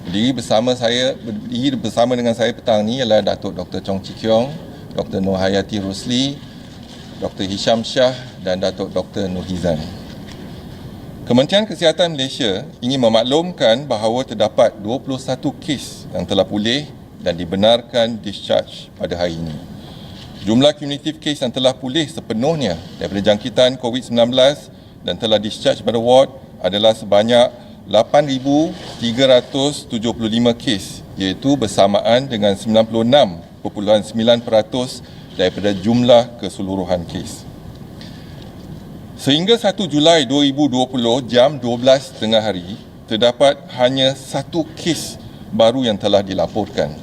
Berdiri bersama dengan saya petang ni ialah Datuk Dr. Chong Chee Kiong, Dr. Nur Hayati Rusli, Dr. Hisham Shah dan Datuk Dr. Nur Hizan. Kementerian Kesihatan Malaysia ingin memaklumkan bahawa terdapat 21 kes yang telah pulih dan dibenarkan discharge pada hari ini. Jumlah kumulatif kes yang telah pulih sepenuhnya daripada jangkitan COVID-19 dan telah discharge pada ward adalah sebanyak 8,375 kes, iaitu bersamaan dengan 96.9% daripada jumlah keseluruhan kes. Sehingga 1 Julai 2020 jam 12 tengah hari, terdapat hanya 1 kes baru yang telah dilaporkan.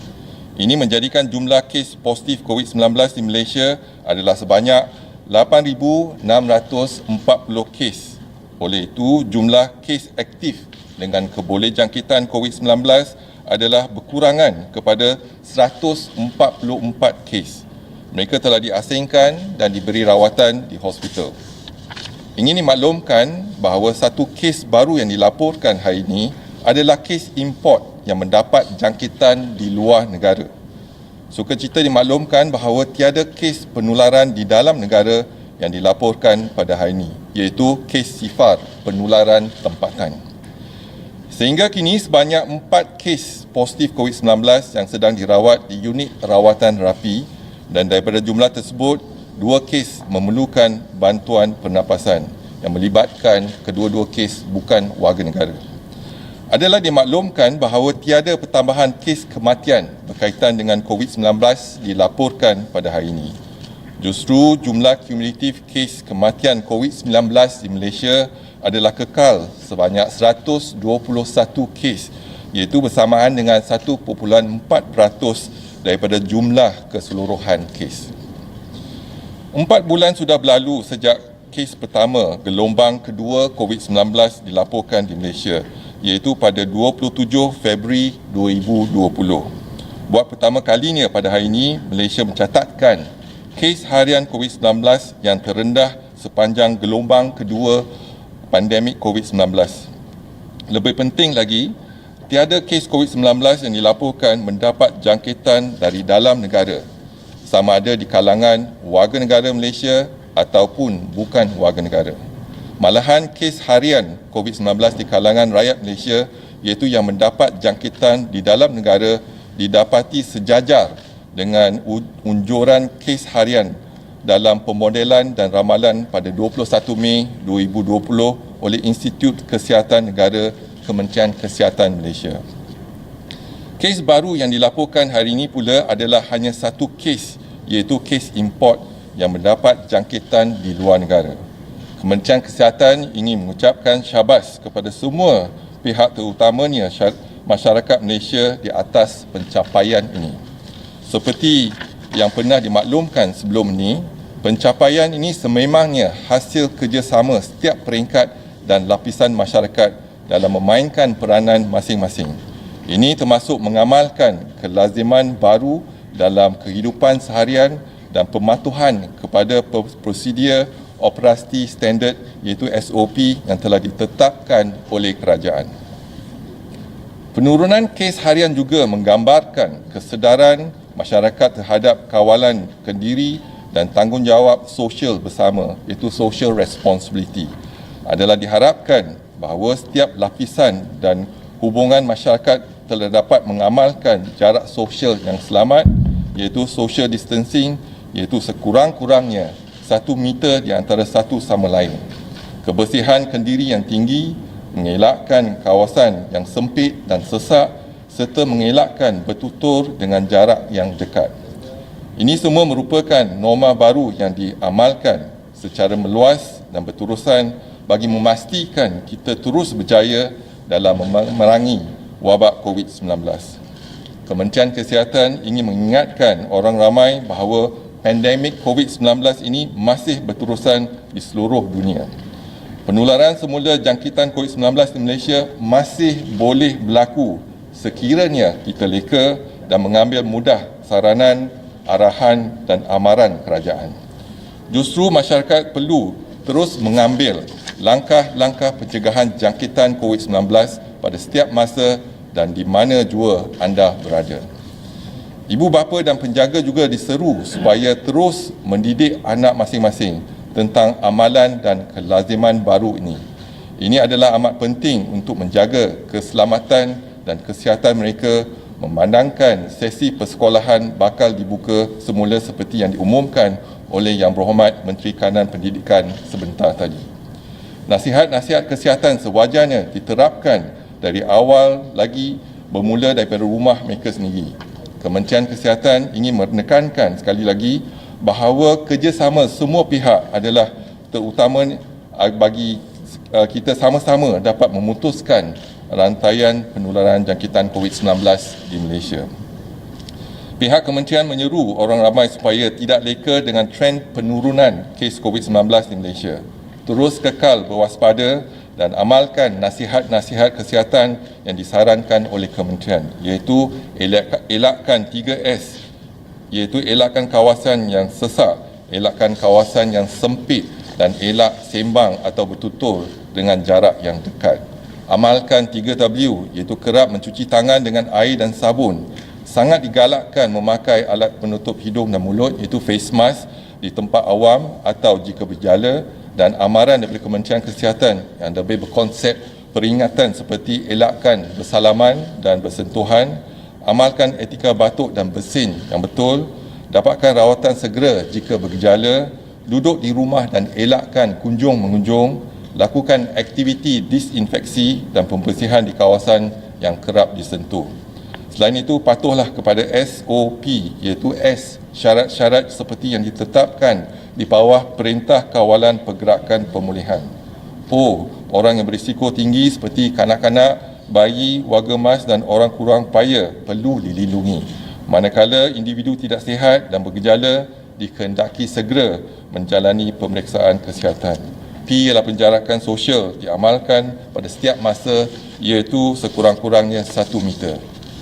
Ini menjadikan jumlah kes positif COVID-19 di Malaysia adalah sebanyak 8,640 kes. Oleh itu, jumlah kes aktif dengan kebolehjangkitan COVID-19 adalah berkurangan kepada 144 kes. Mereka telah diasingkan dan diberi rawatan di hospital. Ingin dimaklumkan bahawa 1 kes baru yang dilaporkan hari ini adalah kes import yang mendapat jangkitan di luar negara. Sukacita dimaklumkan bahawa tiada kes penularan di dalam negara yang dilaporkan pada hari ini, iaitu kes sifar penularan tempatan. Sehingga kini sebanyak 4 kes positif COVID-19 yang sedang dirawat di unit rawatan rapi dan daripada jumlah tersebut, 2 kes memerlukan bantuan pernafasan yang melibatkan kedua-dua kes bukan warga negara. Adalah dimaklumkan bahawa tiada pertambahan kes kematian berkaitan dengan COVID-19 dilaporkan pada hari ini. Justru jumlah kumulatif kes kematian COVID-19 di Malaysia adalah kekal sebanyak 121 kes, iaitu bersamaan dengan 1.4% daripada jumlah keseluruhan kes. 4 bulan sudah berlalu sejak kes pertama gelombang kedua COVID-19 dilaporkan di Malaysia, iaitu pada 27 Februari 2020. Buat pertama kalinya pada hari ini, Malaysia mencatatkan kes harian COVID-19 yang terendah sepanjang gelombang kedua pandemik COVID-19. Lebih penting lagi, tiada kes COVID-19 yang dilaporkan mendapat jangkitan dari dalam negara, sama ada di kalangan warga negara Malaysia ataupun bukan warga negara. Malahan kes harian COVID-19 di kalangan rakyat Malaysia, iaitu yang mendapat jangkitan di dalam negara, didapati sejajar dengan unjuran kes harian dalam pemodelan dan ramalan pada 21 Mei 2020 oleh Institut Kesihatan Negara Kementerian Kesihatan Malaysia. Kes baru yang dilaporkan hari ini pula adalah hanya 1 kes, iaitu kes import yang mendapat jangkitan di luar negara. Kementerian Kesihatan ingin mengucapkan syabas kepada semua pihak, terutamanya masyarakat Malaysia di atas pencapaian ini. Seperti yang pernah dimaklumkan sebelum ini, pencapaian ini sememangnya hasil kerjasama setiap peringkat dan lapisan masyarakat dalam memainkan peranan masing-masing. Ini termasuk mengamalkan kelaziman baru dalam kehidupan seharian dan pematuhan kepada prosedur operasi standard, iaitu SOP yang telah ditetapkan oleh kerajaan. Penurunan kes harian juga menggambarkan kesedaran masyarakat terhadap kawalan kendiri dan tanggungjawab sosial bersama, iaitu social responsibility. Adalah diharapkan bahawa setiap lapisan dan hubungan masyarakat telah dapat mengamalkan jarak sosial yang selamat, iaitu social distancing, iaitu sekurang-kurangnya 1 meter di antara satu sama lain. Kebersihan kendiri yang tinggi, mengelakkan kawasan yang sempit dan sesak serta mengelakkan bertutur dengan jarak yang dekat. Ini semua merupakan norma baru yang diamalkan secara meluas dan berterusan bagi memastikan kita terus berjaya dalam memerangi wabak COVID-19. Kementerian Kesihatan ingin mengingatkan orang ramai bahawa pandemik COVID-19 ini masih berterusan di seluruh dunia. Penularan semula jangkitan COVID-19 di Malaysia masih boleh berlaku sekiranya kita leka dan mengambil mudah saranan, arahan dan amaran kerajaan. Justru masyarakat perlu terus mengambil langkah-langkah pencegahan jangkitan COVID-19 pada setiap masa dan di mana jua anda berada. Ibu bapa dan penjaga juga diseru supaya terus mendidik anak masing-masing tentang amalan dan kelaziman baru ini. Ini adalah amat penting untuk menjaga keselamatan dan kesihatan mereka, memandangkan sesi persekolahan bakal dibuka semula seperti yang diumumkan oleh Yang Berhormat Menteri Kanan Pendidikan sebentar tadi. Nasihat-nasihat kesihatan sewajarnya diterapkan dari awal lagi bermula daripada rumah mereka sendiri. Kementerian Kesihatan ingin menekankan sekali lagi bahawa kerjasama semua pihak adalah terutama bagi kita sama-sama dapat memutuskan rantaian penularan jangkitan COVID-19 di Malaysia. Pihak kementerian menyeru orang ramai supaya tidak leka dengan trend penurunan kes COVID-19 di Malaysia. Terus kekal berwaspada dan amalkan nasihat-nasihat kesihatan yang disarankan oleh kementerian, iaitu elakkan 3S, iaitu elakkan kawasan yang sesak, elakkan kawasan yang sempit dan elak sembang atau bertutur dengan jarak yang dekat. Amalkan 3W, iaitu kerap mencuci tangan dengan air dan sabun. Sangat digalakkan memakai alat penutup hidung dan mulut, iaitu face mask di tempat awam atau jika berjala, dan amaran daripada Kementerian Kesihatan yang lebih berkonsep peringatan seperti elakkan bersalaman dan bersentuhan, amalkan etika batuk dan bersin yang betul, dapatkan rawatan segera jika bergejala, duduk di rumah dan elakkan kunjung-mengunjung, lakukan aktiviti disinfeksi dan pembersihan di kawasan yang kerap disentuh. Selain itu, patuhlah kepada SOP, iaitu S, syarat-syarat seperti yang ditetapkan di bawah Perintah Kawalan Pergerakan Pemulihan. O, orang yang berisiko tinggi seperti kanak-kanak, bayi, warga emas dan orang kurang upaya perlu dilindungi. Manakala individu tidak sihat dan bergejala, dikehendaki segera menjalani pemeriksaan kesihatan. P ialah penjarakan sosial diamalkan pada setiap masa, iaitu sekurang-kurangnya 1 meter.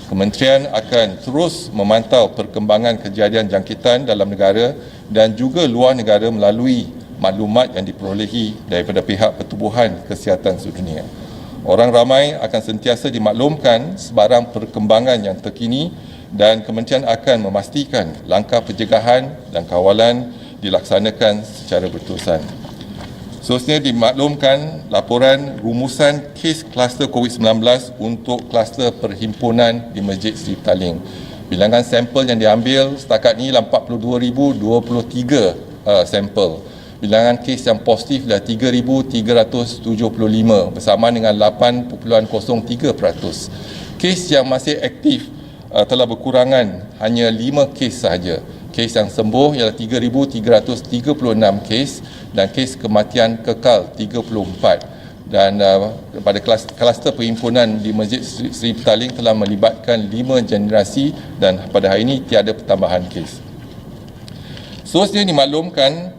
Kementerian akan terus memantau perkembangan kejadian jangkitan dalam negara dan juga luar negara melalui maklumat yang diperolehi daripada pihak Pertubuhan Kesihatan Sedunia. Orang ramai akan sentiasa dimaklumkan sebarang perkembangan yang terkini dan kementerian akan memastikan langkah pencegahan dan kawalan dilaksanakan secara berterusan. Seterusnya dimaklumkan laporan rumusan kes kluster COVID-19 untuk kluster perhimpunan di Masjid Seri Petaling. Bilangan sampel yang diambil setakat ini ialah 42,023 sampel. Bilangan kes yang positif adalah 3,375 bersama dengan 8.03%. Kes yang masih aktif telah berkurangan hanya 5 kes sahaja. Kes yang sembuh ialah 3,336 kes dan kes kematian kekal 34. Dan pada kluster perhimpunan di Masjid Seri Petaling telah melibatkan 5 generasi dan pada hari ini tiada pertambahan kes. Seterusnya dimaklumkan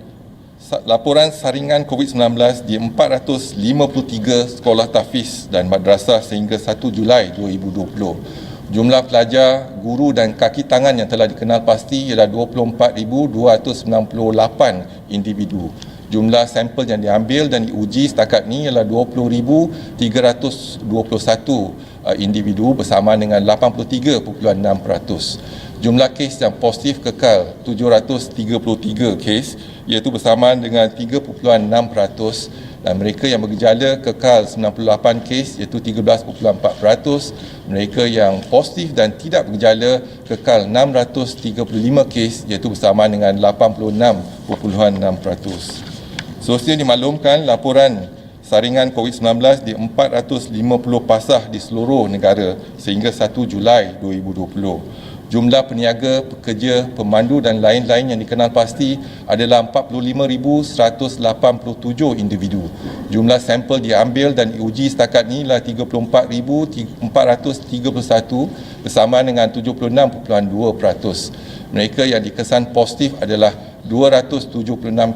laporan saringan COVID-19 di 453 sekolah tahfiz dan madrasah sehingga 1 Julai 2020. Jumlah pelajar, guru dan kaki tangan yang telah dikenal pasti ialah 24,298 individu. Jumlah sampel yang diambil dan diuji setakat ini ialah 20,321 individu bersama dengan 83.6%. Jumlah kes yang positif kekal 733 kes, iaitu bersama dengan 3.6%, dan mereka yang bergejala kekal 98 kes, iaitu 13.4%. Mereka yang positif dan tidak bergejala kekal 635 kes, iaitu bersama dengan 86.6%. Seterusnya dimaklumkan laporan saringan COVID-19 di 450 pasar di seluruh negara sehingga 1 Julai 2020. Jumlah peniaga, pekerja, pemandu dan lain-lain yang dikenal pasti adalah 45,187 individu. Jumlah sampel diambil dan diuji setakat ini adalah 34,431 bersama dengan 76.2%. Mereka yang dikesan positif adalah 276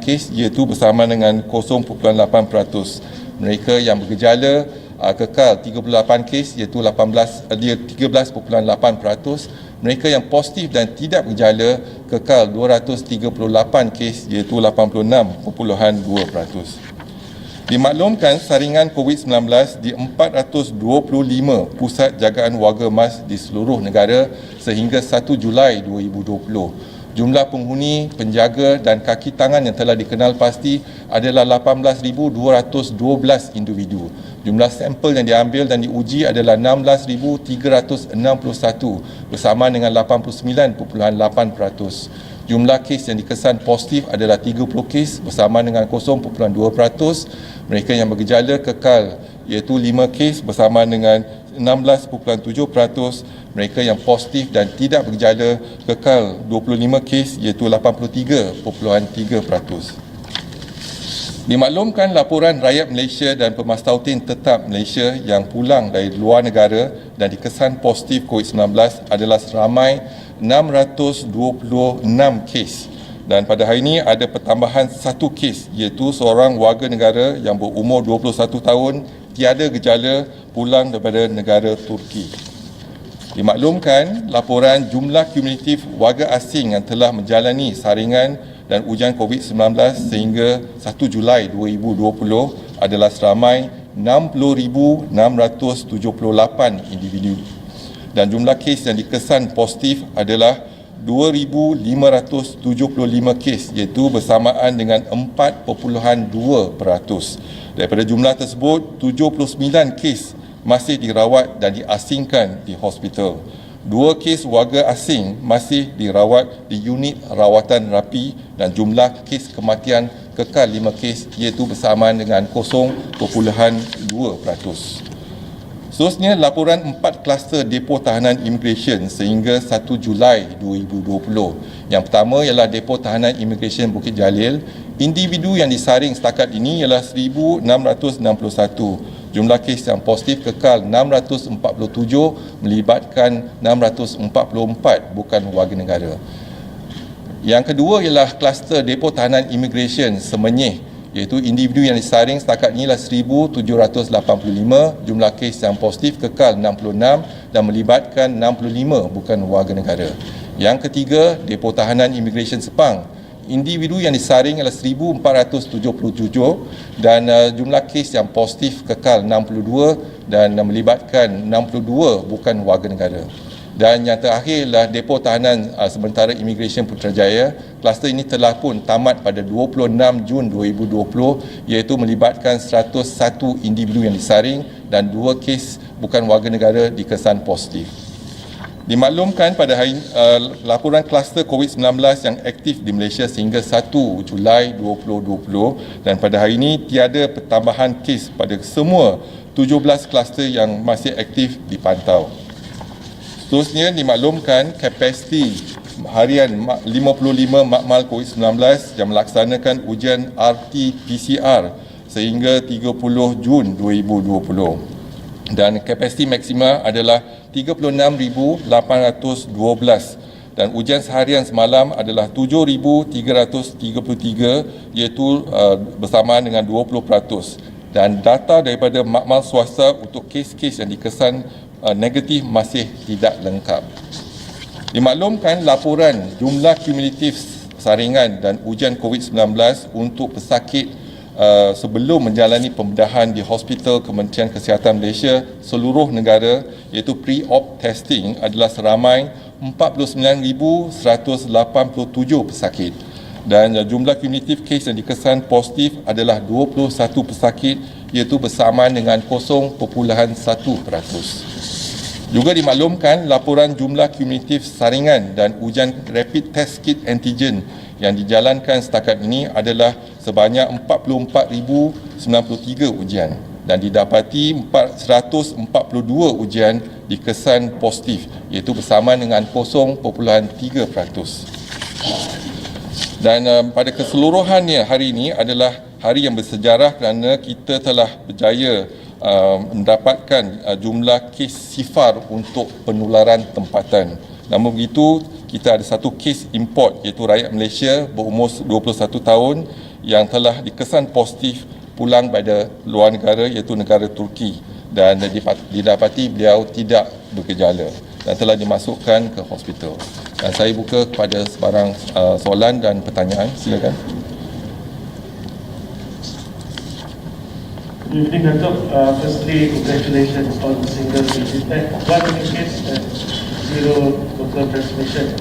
kes, iaitu bersama dengan 0.8%. Mereka yang bergejala kekal 38 kes, iaitu 13.8%. Mereka yang positif dan tidak bergejala kekal 238 kes, iaitu 86.2%. Dimaklumkan saringan COVID-19 di 425 pusat jagaan warga emas di seluruh negara sehingga 1 Julai 2020. Jumlah penghuni, penjaga dan kaki tangan yang telah dikenal pasti adalah 18,212 individu. Jumlah sampel yang diambil dan diuji adalah 16,361 bersama dengan 89.8%. Jumlah kes yang dikesan positif adalah 30 kes bersama dengan 0.2%. Mereka yang bergejala kekal iaitu 5 kes bersama dengan 16.7%. Mereka yang positif dan tidak bergejala kekal 25 kes iaitu 83.3%. Dimaklumkan laporan rakyat Malaysia dan pemastautin tetap Malaysia yang pulang dari luar negara dan dikesan positif COVID-19 adalah seramai 626 kes. Dan pada hari ini ada pertambahan 1 kes iaitu seorang warga negara yang berumur 21 tahun tiada gejala pulang daripada negara Turki. Dimaklumkan laporan jumlah kumulatif warga asing yang telah menjalani saringan dan ujian COVID-19 sehingga 1 Julai 2020 adalah seramai 60,678 individu. Dan jumlah kes yang dikesan positif adalah 2,575 kes iaitu bersamaan dengan 4.2%. Daripada jumlah tersebut, 79 kes masih dirawat dan diasingkan di hospital. 2 kes warga asing masih dirawat di unit rawatan rapi dan jumlah kes kematian kekal 5 kes iaitu bersamaan dengan 0.2%. Seterusnya, laporan 4 kluster depo tahanan imigresen sehingga 1 Julai 2020. Yang pertama ialah depo tahanan imigresen Bukit Jalil. Individu yang disaring setakat ini ialah 1,661. Jumlah kes yang positif kekal 647 melibatkan 644 bukan warga negara. Yang kedua ialah kluster depo tahanan imigresen Semenyih, iaitu individu yang disaring setakat ini adalah 1,785. Jumlah kes yang positif kekal 66 dan melibatkan 65 bukan warga negara. Yang ketiga, depo tahanan imigresen Sepang. Individu yang disaring adalah 1,477 dan jumlah kes yang positif kekal 62 dan melibatkan 62 bukan warga negara. Dan yang terakhir adalah depo tahanan sementara imigresen Putrajaya. Kluster ini telah pun tamat pada 26 Jun 2020 iaitu melibatkan 101 individu yang disaring dan 2 kes bukan warga negara dikesan positif. Dimaklumkan pada hari laporan kluster COVID-19 yang aktif di Malaysia sehingga 1 Julai 2020 dan pada hari ini tiada pertambahan kes pada semua 17 kluster yang masih aktif dipantau. Seterusnya, dimaklumkan kapasiti harian 55 makmal COVID-19 yang melaksanakan ujian RT-PCR sehingga 30 Jun 2020. Dan kapasiti maksima adalah 36,812 dan ujian seharian semalam adalah 7,333 iaitu bersamaan dengan 20%. Dan data daripada makmal swasta untuk kes-kes yang dikesan negatif masih tidak lengkap. Dimaklumkan laporan jumlah kumulatif saringan dan ujian COVID-19 untuk pesakit sebelum menjalani pembedahan di Hospital Kementerian Kesihatan Malaysia seluruh negara iaitu pre-op testing adalah seramai 49,187 pesakit dan jumlah kumulatif kes yang dikesan positif adalah 21 pesakit iaitu bersamaan dengan 0.1%. Juga dimaklumkan laporan jumlah kumulatif saringan dan ujian rapid test kit antigen yang dijalankan setakat ini adalah sebanyak 44,093 ujian dan didapati 142 ujian dikesan positif iaitu bersamaan dengan 0.3%. Dan pada keseluruhannya hari ini adalah hari yang bersejarah kerana kita telah berjaya mendapatkan jumlah kes sifar untuk penularan tempatan. Namun begitu, kita ada 1 kes import iaitu rakyat Malaysia berumur 21 tahun yang telah dikesan positif pulang pada luar negara iaitu negara Turki dan didapati beliau tidak bergejala dan telah dimasukkan ke hospital. Dan saya buka kepada sebarang soalan dan pertanyaan. Silakan. Good evening, Datuk. Firstly, congratulations on single digit one case and zero local transmission.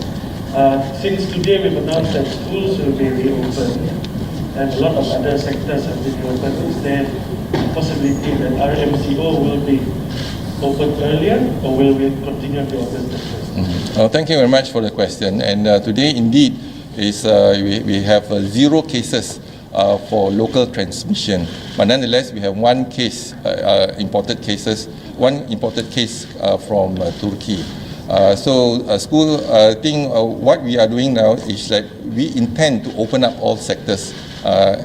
Since today we've announced that schools will be reopened and a lot of other sectors have been reopened, is there a possibility that RMCO will be open earlier, or will we continue to August the 1st? Thank you very much for the question. And today, indeed, we have zero cases for local transmission. But nonetheless, we have one case, imported case from Turkey. School, I think what we are doing now is that we intend to open up all sectors,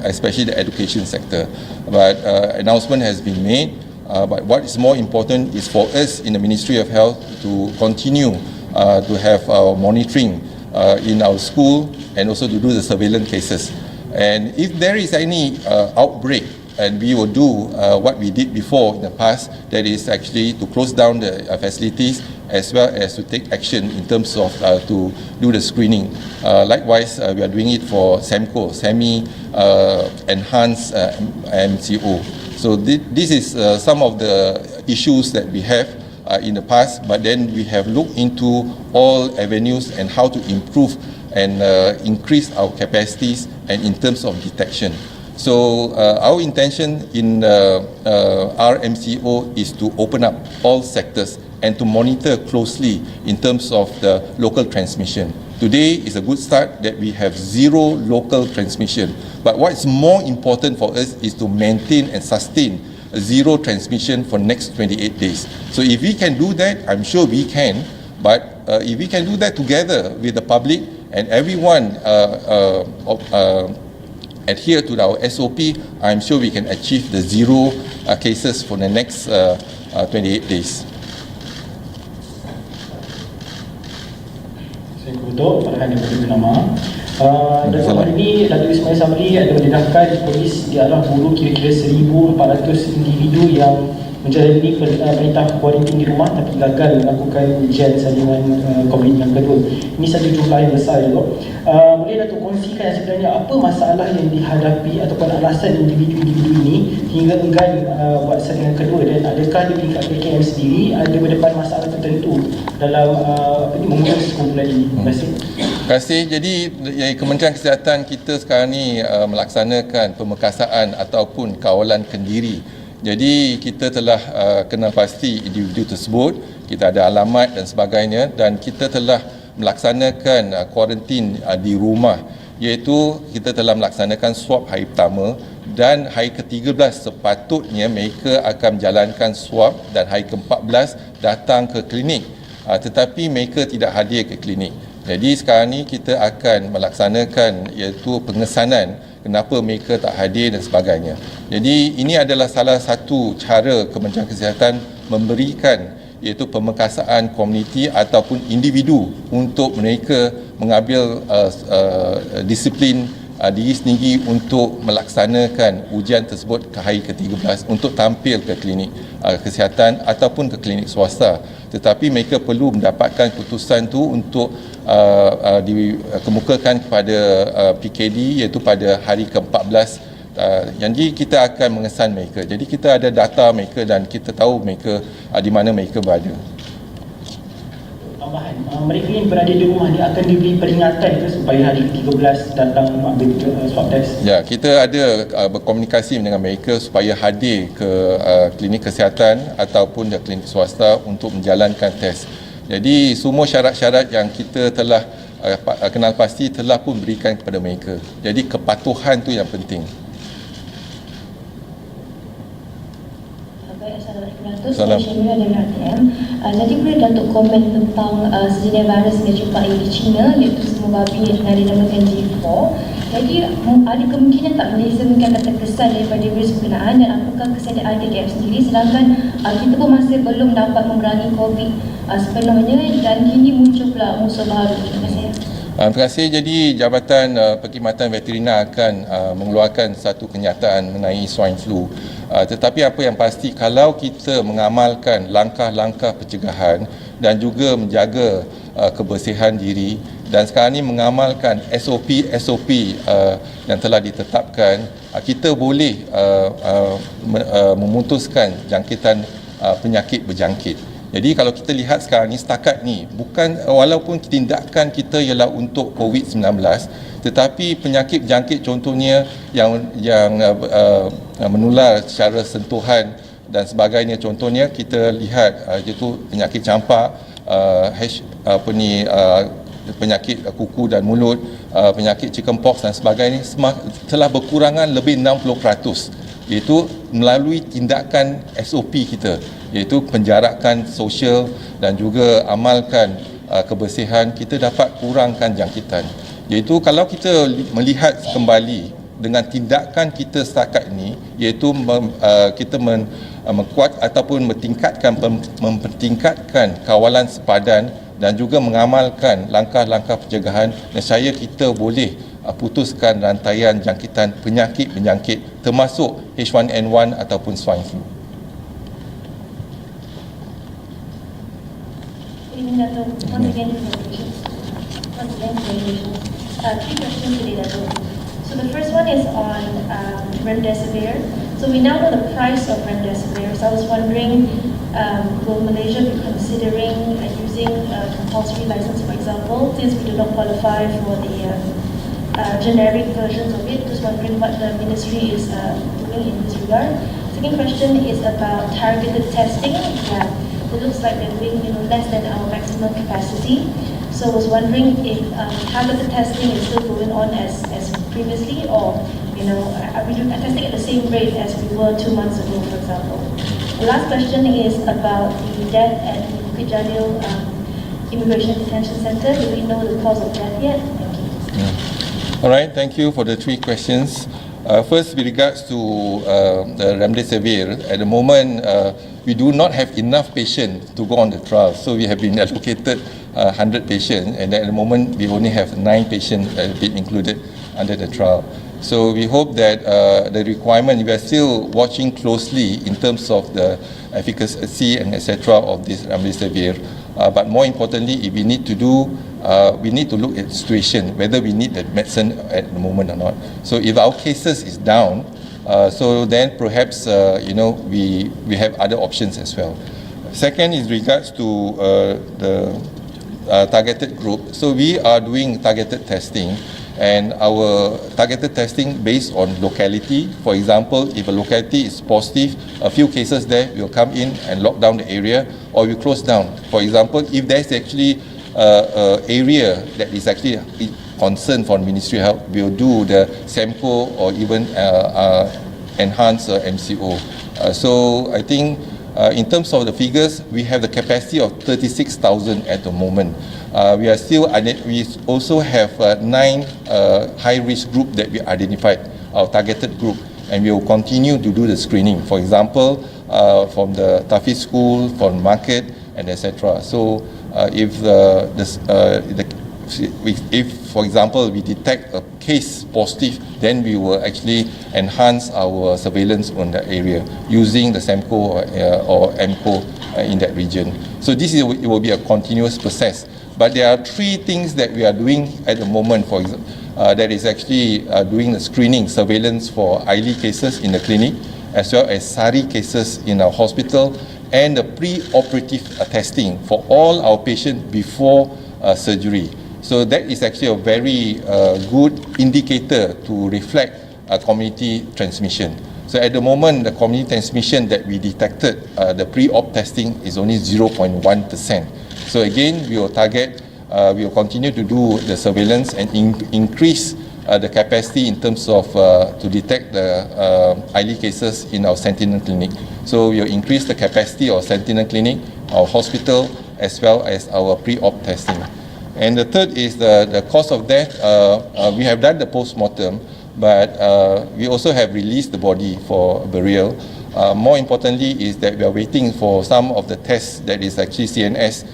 especially the education sector. But announcement has been made. But what is more important is for us in the Ministry of Health to continue to have monitoring in our school and also to do the surveillance cases. And if there is any outbreak, and we will do what we did before in the past, that is actually to close down the facilities as well as to take action in terms of to do the screening. Likewise, we are doing it for SEMCO, Semi-Enhanced MCO. So this is some of the issues that we have in the past, but then we have looked into all avenues and how to improve and increase our capacities and in terms of detection. So our intention in RMCO is to open up all sectors and to monitor closely in terms of the local transmission. Today is a good start that we have zero local transmission. But what is more important for us is to maintain and sustain a zero transmission for next 28 days. So if we can do that, I'm sure we can. But if we can do that together with the public and everyone adhere to our SOP, I'm sure we can achieve the zero cases for the next 28 days. Saya Kutuk, Farhan daripada Bernama. Dalam hal ini, Datuk Ismail Sabri ada mendedahkan polis di arah buruh kira-kira 1,400 individu yang menjalani perintah kuarantin di rumah tapi gagal melakukan ujian salinan COVID yang kedua. Ini satu jumlah yang besar juga. Boleh Datuk kongsikan sebenarnya apa masalah yang dihadapi ataupun alasan individu-individu ini hingga enggan buat salinan kedua, dan adakah di tingkat PKM sendiri ada berdepan masalah tertentu dalam mengurus kumpulan ini? Terima kasih. Terima kasih. Jadi Kementerian Kesihatan kita sekarang ni melaksanakan pemekasaan ataupun kawalan kendiri. Jadi kita telah kenal pasti individu tersebut, kita ada alamat dan sebagainya, dan kita telah melaksanakan kuarantin di rumah, iaitu kita telah melaksanakan swab hari pertama, dan hari ke-13 sepatutnya mereka akan menjalankan swab dan hari ke-14 datang ke klinik, tetapi mereka tidak hadir ke klinik. Jadi sekarang ni kita akan melaksanakan iaitu pengesanan kenapa mereka tak hadir dan sebagainya. Jadi ini adalah salah satu cara Kementerian Kesihatan memberikan iaitu pemekasaan komuniti ataupun individu untuk mereka mengambil disiplin diri sendiri untuk melaksanakan ujian tersebut ke hari ke-13 untuk tampil ke klinik kesihatan ataupun ke klinik swasta. Tetapi mereka perlu mendapatkan keputusan itu untuk dikemukakan kepada PKD iaitu pada hari ke-14. Jadi kita akan mengesan mereka. Jadi kita ada data mereka dan kita tahu mereka di mana mereka berada. Tambahan, mereka yang berada di rumah ni akan diberi peringatan ke supaya hari ke-13 datang ambil swab test? Ya, kita ada berkomunikasi dengan mereka supaya hadir ke klinik kesihatan ataupun ke klinik swasta untuk menjalankan test. Jadi semua syarat-syarat yang kita telah kenal pasti telah pun berikan kepada mereka. Jadi kepatuhan tu yang penting. Salam. Dari RTM. Jadi boleh Datuk komen tentang sejenis virus yang dijumpai di China, iaitu semua babi yang dinamakan G4. Jadi ada kemungkinan tak Malaysia mungkin akan terkesan daripada virus berkenaan, dan apakah kesediaan KKM sendiri sedangkan kita pun masih belum dapat memerangi COVID sepenuhnya, dan kini muncul pula musuh baru. Terima kasih. Terima kasih. Jadi Jabatan Perkhidmatan Veterina akan mengeluarkan satu kenyataan mengenai swine flu. Tetapi apa yang pasti, kalau kita mengamalkan langkah-langkah pencegahan dan juga menjaga kebersihan diri, dan sekarang ini mengamalkan SOP yang telah ditetapkan, kita boleh memutuskan jangkitan penyakit berjangkit. Jadi kalau kita lihat sekarang ni, setakat ni, bukan, walaupun tindakan kita ialah untuk COVID-19, tetapi penyakit berjangkit contohnya yang menular secara sentuhan dan sebagainya, contohnya kita lihat iaitu penyakit campak, penyakit kuku dan mulut, penyakit chickenpox dan sebagainya telah berkurangan lebih 60%, iaitu melalui tindakan SOP kita, iaitu penjarakan sosial dan juga amalkan kebersihan, kita dapat kurangkan jangkitan. Iaitu kalau kita melihat kembali dengan tindakan kita setakat ini, iaitu kita mengkuat ataupun mempertingkatkan kawalan sepadan dan juga mengamalkan langkah-langkah pencegahan, nescaya kita boleh putuskan rantaian jangkitan penyakit berjangkit termasuk H1N1 ataupun swine flu. Once again, congratulations. Three questions today, Dato'. So the first one is on remdesivir. So we now know the price of remdesivir. So I was wondering, will Malaysia be considering using a compulsory license, for example, since we do not qualify for the generic versions of it? Just wondering what the ministry is doing in this regard. Second question is about targeted testing. Yeah, it looks like they're doing less than our maximum capacity. So I was wondering if targeted testing is still going on as previously, or are we testing at the same rate as we were 2 months ago, for example? The last question is about the death at the Bukit Jalil Immigration Detention Center. Do we know the cause of death yet? Thank you. All right, thank you for the three questions. First, with regards to the remdesivir, at the moment we do not have enough patients to go on the trial, so we have been allocated 100 patients, and at the moment we only have 9 patients that have been included under the trial. So we hope that the requirement, we are still watching closely in terms of the efficacy and etc. of this remdesivir. But more importantly, if we need to do, we need to look at the situation, whether we need the medicine at the moment or not. So if our cases is down, so then perhaps we have other options as well. Second is regards to the targeted group. So we are doing targeted testing, and our targeted testing based on locality. For example, if a locality is positive, a few cases there will come in and lock down the area, or we close down. For example, if there's actually area that is actually concern for Ministry of Health, we'll do the SEMCO or even enhanced MCO. So I think in terms of the figures, we have the capacity of 36,000 at the moment. We also have 9 high-risk group that we identified, our targeted group, and we will continue to do the screening. For example, from the Tafiz school, from market, and etc. So if for example, we detect a case positive, then we will actually enhance our surveillance on the area using the SEMCO or MCO in that region. So it will be a continuous process. But there are 3 things that we are doing at the moment. For example, that is actually doing the screening, surveillance for ILI cases in the clinic, as well as SARI cases in our hospital, and the pre-operative testing for all our patients before surgery. So that is actually a very good indicator to reflect community transmission. So at the moment, the community transmission that we detected, the pre-op testing is only 0.1%. So again, we will target, we will continue to do the surveillance and increase the capacity in terms of to detect the ILI cases in our Sentinel Clinic. So we will increase the capacity of Sentinel Clinic, our hospital, as well as our pre-op testing. And the third is the cause of death. We have done the post-mortem, but we also have released the body for burial. More importantly is that we are waiting for some of the tests that is actually CNS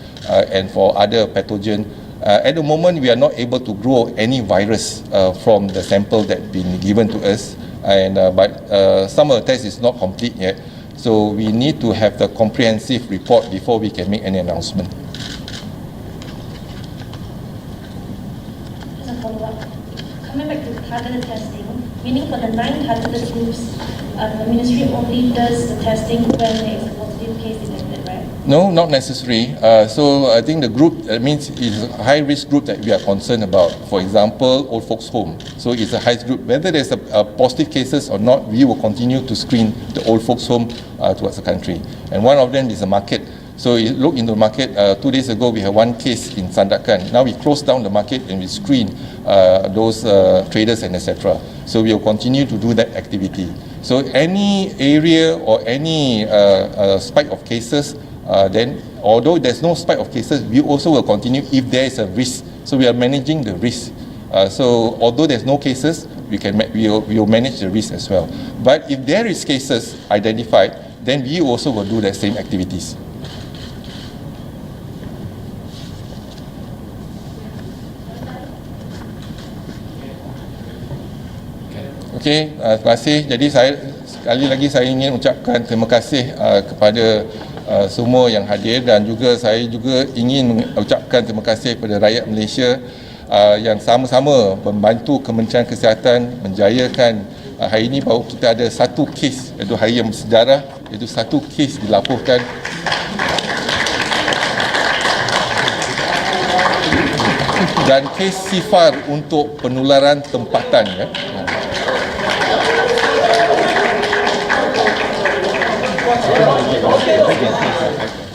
and for other pathogen. At the moment, we are not able to grow any virus from the sample that been given to us, and but some of the tests is not complete yet. So we need to have the comprehensive report before we can make any announcement. As a follow-up, coming back to targeted testing, meaning for the 9 targeted groups, the ministry only does the testing when there is a positive case detected, right? No, not necessary. So I think the group, that means is a high-risk group that we are concerned about. For example, old folks' home. So it's a high group. Whether there's a positive cases or not, we will continue to screen the old folks' home towards the country. And one of them is a market. So you look into the market, 2 days ago we had one case in Sandakan. Now we close down the market and we screen those traders and etc. So we will continue to do that activity. So any area or any spike of cases, then although there's no spike of cases, we also will continue if there is a risk. So we are managing the risk. So although there's no cases, we will manage the risk as well. But if there is cases identified, then we also will do the same activities. Okey, terima kasih. Jadi sekali lagi saya ingin ucapkan terima kasih kepada semua yang hadir dan juga saya juga ingin mengucapkan terima kasih kepada rakyat Malaysia yang sama-sama membantu Kementerian Kesihatan menjayakan hari ini baru kita ada satu kes, iaitu hari yang bersejarah, iaitu satu kes dilaporkan dan kes sifar untuk penularan tempatan ya. Okay.